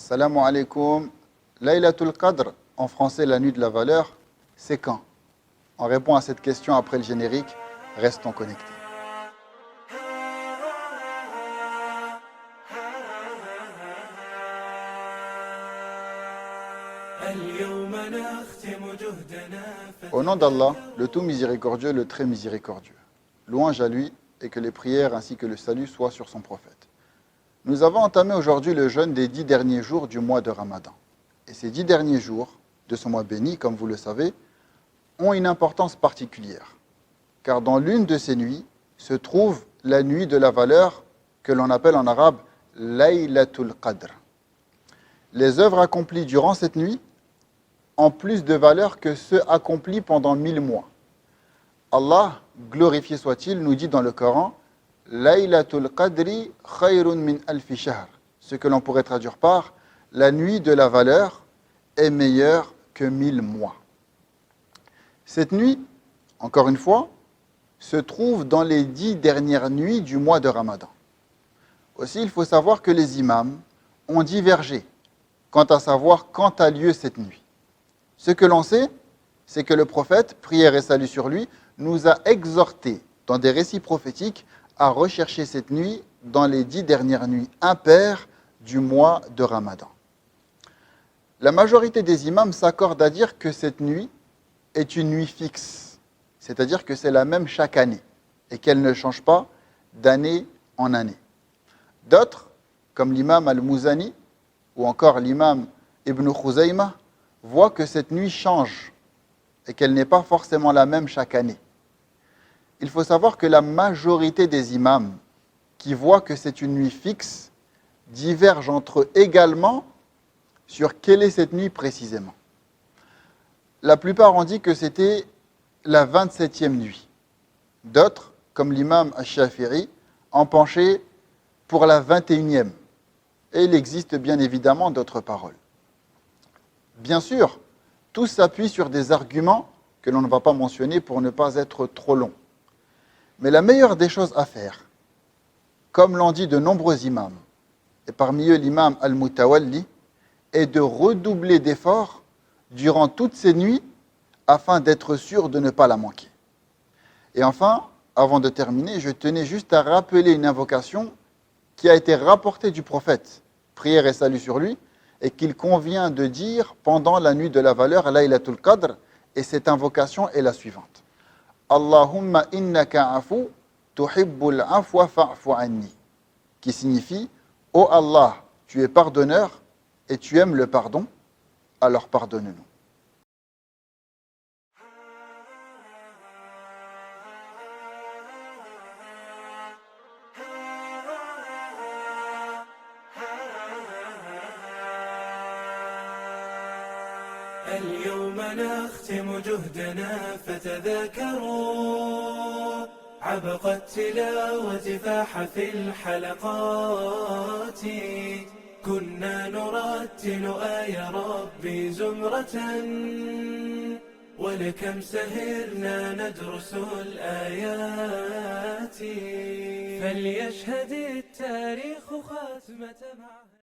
Salam alaikum. Laylatul Qadr, en français la nuit de la valeur, c'est quand? On répond à cette question après le générique. Restons connectés. Au nom d'Allah, le tout miséricordieux, le très miséricordieux. Louange à lui et que les prières ainsi que le salut soient sur son prophète. Nous avons entamé aujourd'hui le jeûne des 10 derniers jours du mois de Ramadan. Et ces 10 derniers jours de ce mois béni, comme vous le savez, ont une importance particulière. Car dans l'une de ces nuits se trouve la nuit de la valeur que l'on appelle en arabe Laylatul Qadr. Les œuvres accomplies durant cette nuit ont plus de valeur que ceux accomplis pendant 1000 mois. Allah, glorifié soit-il, nous dit dans le Coran Laylatul Qadri khayrun min alfi shahr. Ce que l'on pourrait traduire par la nuit de la valeur est meilleure que 1000 mois. Cette nuit, encore une fois, se trouve dans les 10 dernières nuits du mois de Ramadan. Aussi, il faut savoir que les imams ont divergé quant à savoir quand a lieu cette nuit. Ce que l'on sait, c'est que le prophète, prière et salut sur lui, nous a exhortés dans des récits prophétiques à rechercher cette nuit dans les 10 dernières nuits impaires du mois de Ramadan. La majorité des imams s'accordent à dire que cette nuit est une nuit fixe, c'est-à-dire que c'est la même chaque année et qu'elle ne change pas d'année en année. D'autres, comme l'imam al-Muzani ou encore l'imam Ibn Khuzayma, voient que cette nuit change et qu'elle n'est pas forcément la même chaque année. Il faut savoir que la majorité des imams qui voient que c'est une nuit fixe divergent entre eux également sur quelle est cette nuit précisément. La plupart ont dit que c'était la 27e nuit. D'autres, comme l'imam al-Shafi'i, ont penché pour la 21e. Et il existe bien évidemment d'autres paroles. Bien sûr, tout s'appuie sur des arguments que l'on ne va pas mentionner pour ne pas être trop long. Mais la meilleure des choses à faire, comme l'ont dit de nombreux imams, et parmi eux l'imam al-Mutawalli, est de redoubler d'efforts durant toutes ces nuits afin d'être sûr de ne pas la manquer. Et enfin, avant de terminer, je tenais juste à rappeler une invocation qui a été rapportée du prophète, prière et salut sur lui, et qu'il convient de dire pendant la nuit de la valeur, Laylatul Qadr, et cette invocation est la suivante. Allahumma innaka afu tuhibbul afwa fa'fu anni, qui signifie Ô Allah, tu es pardonneur et tu aimes le pardon, alors pardonne-nous. اليوم نختم جهدنا فتذاكروا عبق التلاوة فاح في الحلقات كنا نرتل آي ربي زمرة ولكم سهرنا ندرس الآيات فليشهد التاريخ خاتمة معه